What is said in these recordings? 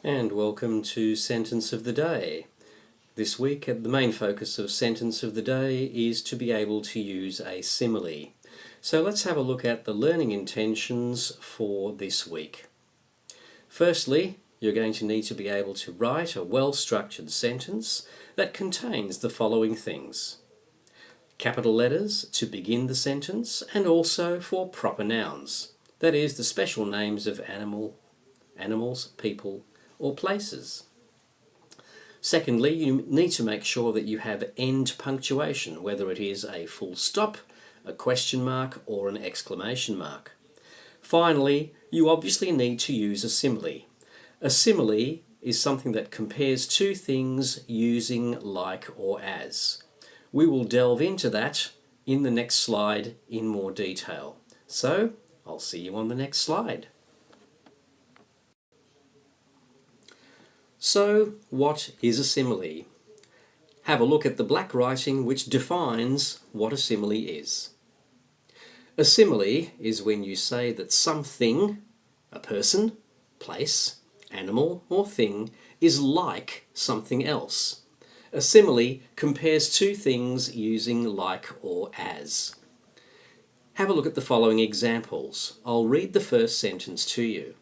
And welcome to Sentence of the Day. This week, the main focus of Sentence of the Day is to be able to use a simile. So let's have a look at the learning intentions for this week. Firstly, you're going to need to be able to write a well-structured sentence that contains the following things: capital letters to begin the sentence, and also for proper nouns, that is, the special names of animals, people, or places. Secondly, you need to make sure that you have end punctuation, whether it is a full stop, a question mark, or an exclamation mark. Finally, you obviously need to use a simile. A simile is something that compares two things using like or as. We will delve into that in the next slide in more detail. So, I'll see you on the next slide. So, what is a simile? Have a look at the black writing which defines what a simile is. A simile is when you say that something, a person, place, animal, or thing, is like something else. A simile compares two things using like or as. Have a look at the following examples. I'll read the first sentence to you.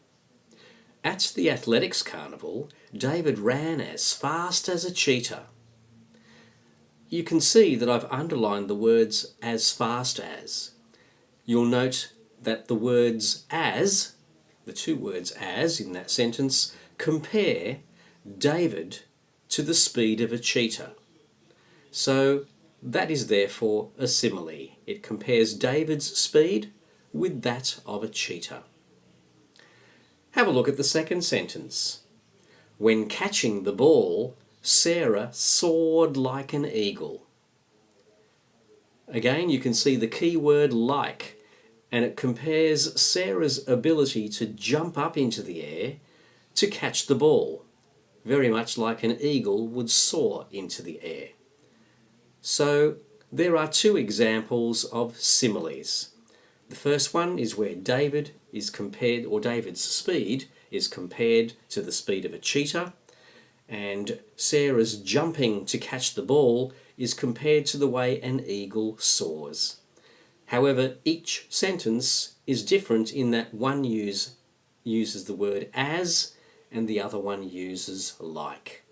At the athletics carnival, David ran as fast as a cheetah. You can see that I've underlined the words as fast as. You'll note that the words as, the two words as in that sentence, compare David to the speed of a cheetah. So that is therefore a simile. It compares David's speed with that of a cheetah. Have a look at the second sentence. When catching the ball, Sarah soared like an eagle. Again, you can see the key word like, and it compares Sarah's ability to jump up into the air to catch the ball, very much like an eagle would soar into the air. So there are two examples of similes. The first one is where David is compared, or David's speed is compared to the speed of a cheetah, and Sarah's jumping to catch the ball is compared to the way an eagle soars. However, each sentence is different in that one uses the word as and the other one uses like.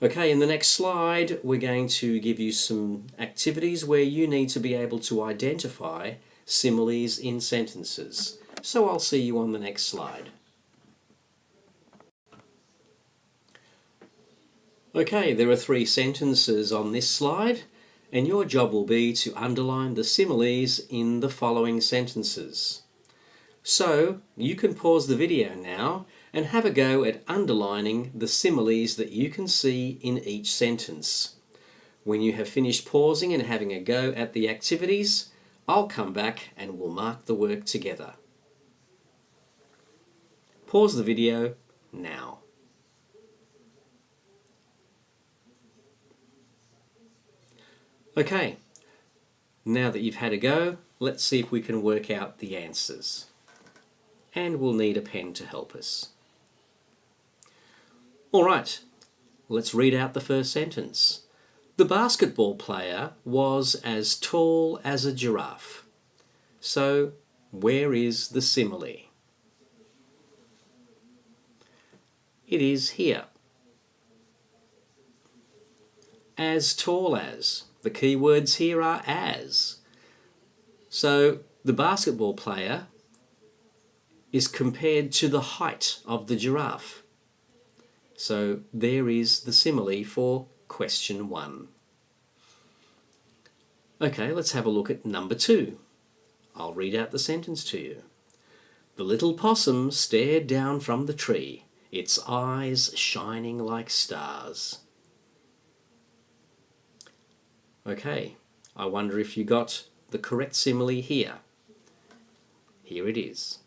Okay, in the next slide we're going to give you some activities where you need to be able to identify similes in sentences. So I'll see you on the next slide. Okay, there are three sentences on this slide, and your job will be to underline the similes in the following sentences. So you can pause the video now and have a go at underlining the similes that you can see in each sentence. When you have finished pausing and having a go at the activities, I'll come back and we'll mark the work together. Pause the video now. Okay, now that you've had a go, let's see if we can work out the answers. And we'll need a pen to help us. Alright, let's read out the first sentence. The basketball player was as tall as a giraffe. So, where is the simile? It is here. As tall as. The key words here are as. So, the basketball player is compared to the height of the giraffe. So, there is the simile for question 1. Okay, let's have a look at number 2. I'll read out the sentence to you. The little possum stared down from the tree, its eyes shining like stars. Okay, I wonder if you got the correct simile here. Here it is.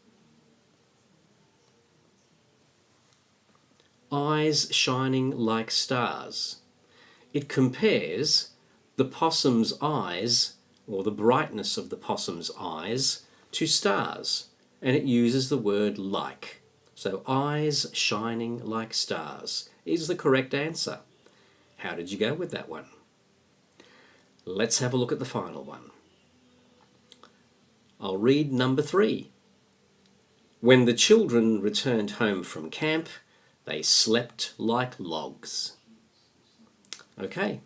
Eyes shining like stars. It compares the possum's eyes, or the brightness of the possum's eyes, to stars, and it uses the word like. So eyes shining like stars is the correct answer. How did you go with that one? Let's have a look at the final one. I'll read number 3. When the children returned home from camp, they slept like logs. Okay,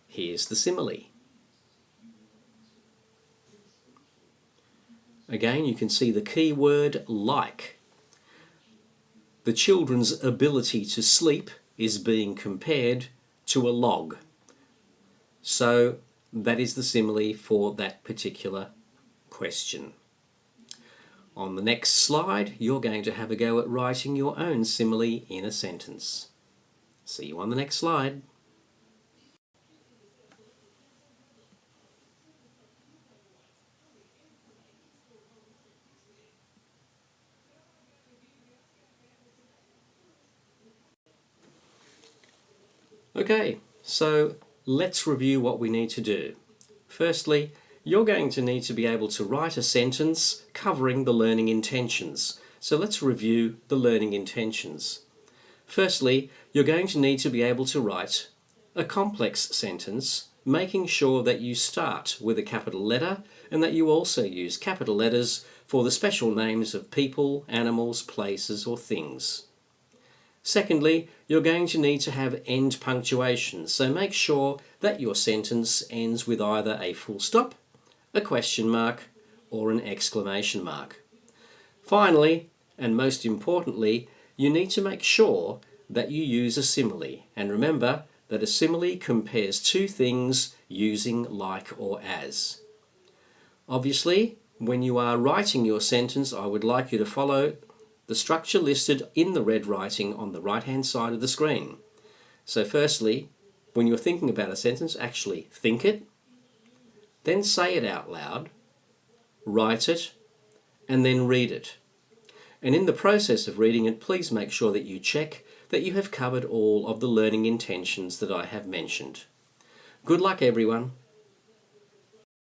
here's the simile. Again, you can see the key word like. The children's ability to sleep is being compared to a log. So that is the simile for that particular question. On the next slide, you're going to have a go at writing your own simile in a sentence. See you on the next slide. Okay, so let's review what we need to do. Firstly, you're going to need to be able to write a sentence covering the learning intentions. So let's review the learning intentions. Firstly, you're going to need to be able to write a complex sentence, making sure that you start with a capital letter and that you also use capital letters for the special names of people, animals, places, or things. Secondly, you're going to need to have end punctuation, so make sure that your sentence ends with either a full stop, a question mark, or an exclamation mark. Finally, and most importantly, you need to make sure that you use a simile. And remember that a simile compares two things using like or as. Obviously, when you are writing your sentence, I would like you to follow the structure listed in the red writing on the right-hand side of the screen. So firstly, when you're thinking about a sentence, actually think it, then say it out loud, write it, and then read it. And in the process of reading it, please make sure that you check that you have covered all of the learning intentions that I have mentioned. Good luck, everyone.